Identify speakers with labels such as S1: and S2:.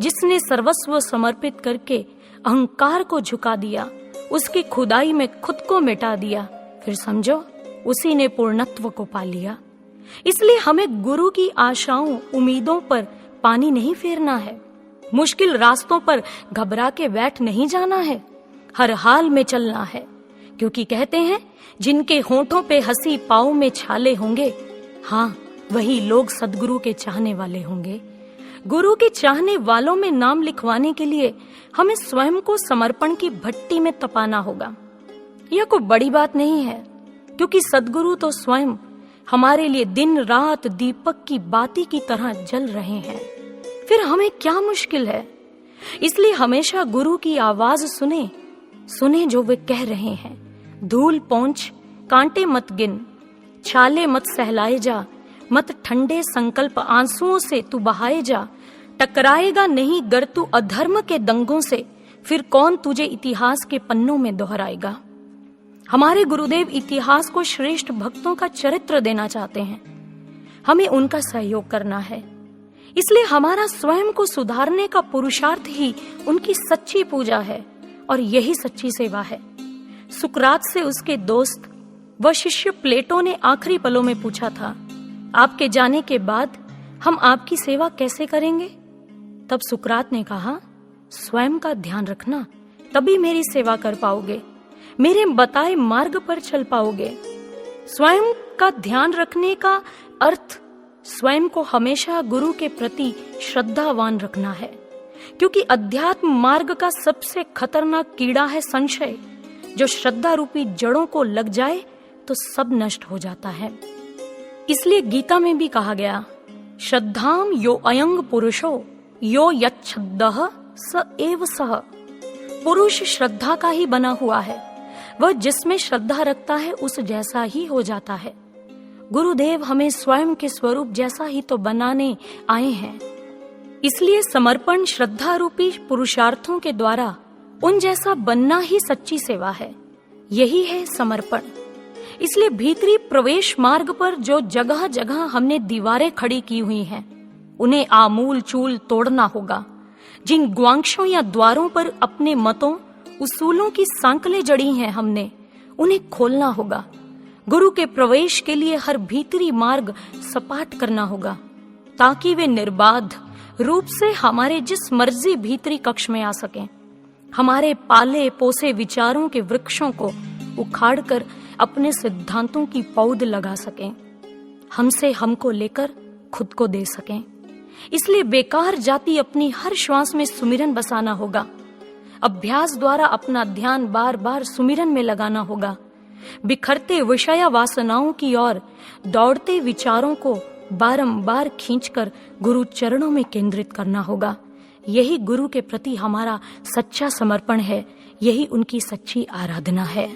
S1: जिसने सर्वस्व समर्पित करके अहंकार को झुका दिया, उसकी खुदाई में खुद को मिटा दिया, फिर समझो उसी ने पूर्णत्व को पा लिया। इसलिए हमें गुरु की आशाओं उम्मीदों पर पानी नहीं फेरना है, मुश्किल रास्तों पर घबरा के बैठ नहीं जाना है, हर हाल में चलना है, क्योंकि कहते हैं जिनके होंठों पे हंसी पाँव में छाले होंगे, हाँ वही लोग सद्गुरु के चाहने वाले होंगे। गुरु के चाहने वालों में नाम लिखवाने के लिए हमें स्वयं को समर्पण की भट्टी में तपाना होगा। यह कोई बड़ी बात नहीं है, क्योंकि सद्गुरु तो स्वयं हमारे लिए दिन रात दीपक की बाती की तरह जल रहे हैं। फिर हमें क्या मुश्किल है? इसलिए हमेशा गुरु की आवाज सुने जो वे कह रहे हैं। धूल पहुंच कांटे मत गिन, छाले मत सहलाए जा, मत ठंडे संकल्प आंसुओं से तू बहाए जा। टकराएगा नहीं गर तू अधर्म के दंगों से, फिर कौन तुझे इतिहास के पन्नों में दोहराएगा। हमारे गुरुदेव इतिहास को श्रेष्ठ भक्तों का चरित्र देना चाहते हैं, हमें उनका सहयोग करना है। इसलिए हमारा स्वयं को सुधारने का पुरुषार्थ ही उनकी सच्ची पूजा है और यही सच्ची सेवा है। सुकरात से उसके दोस्त व शिष्य प्लेटो ने आखिरी पलों में पूछा था, आपके जाने के बाद हम आपकी सेवा कैसे करेंगे? तब सुकरात ने कहा, स्वयं का ध्यान रखना, तभी मेरी सेवा कर पाओगे, मेरे बताए मार्ग पर चल पाओगे। स्वयं का ध्यान रखने का अर्थ स्वयं को हमेशा गुरु के प्रति श्रद्धावान रखना है, क्योंकि अध्यात्म मार्ग का सबसे खतरनाक कीड़ा है संशय। जो श्रद्धा रूपी जड़ों को लग जाए तो सब नष्ट हो जाता है। इसलिए गीता में भी कहा गया, श्रद्धाम यो अयंग पुरुषो यो यच्छ्रद्धः स एव सः। पुरुष श्रद्धा का ही बना हुआ है, वह जिसमें श्रद्धा रखता है उस जैसा ही हो जाता है। गुरुदेव हमें स्वयं के स्वरूप जैसा ही तो बनाने आए हैं। इसलिए समर्पण श्रद्धा रूपी पुरुषार्थों के द्वारा उन जैसा बनना ही सच्ची सेवा है, यही है समर्पण। इसलिए भीतरी प्रवेश मार्ग पर जो जगह जगह हमने दीवारें खड़ी की हुई हैं, उन्हें आमूल चूल तोड़ना होगा। जिन ग्वांक्षों या द्वारों पर अपने मतों उसूलों की सांकलें जड़ी हैं हमने, उन्हें खोलना होगा। गुरु के प्रवेश के लिए हर भीतरी मार्ग सपाट करना होगा, ताकि वे निर्बाध रूप से हमारे जिस मर्जी भीतरी कक्ष में आ सकें। हमारे पाले पोसे विचारों के वृक्षों को उखाड़कर अपने सिद्धांतों की पौध लगा सकें, हमसे हमको लेकर खुद को दे सकें। इसलिए बेकार जाती अपनी हर श्वास में सुमिरन बसाना होगा। अभ्यास द्वारा अपना ध्यान बार बार सुमिरन में लगाना होगा। बिखरते विषया वासनाओं की ओर दौड़ते विचारों को बारंबार खींचकर गुरु चरणों में केंद्रित करना होगा। यही गुरु के प्रति हमारा सच्चा समर्पण है, यही उनकी सच्ची आराधना है।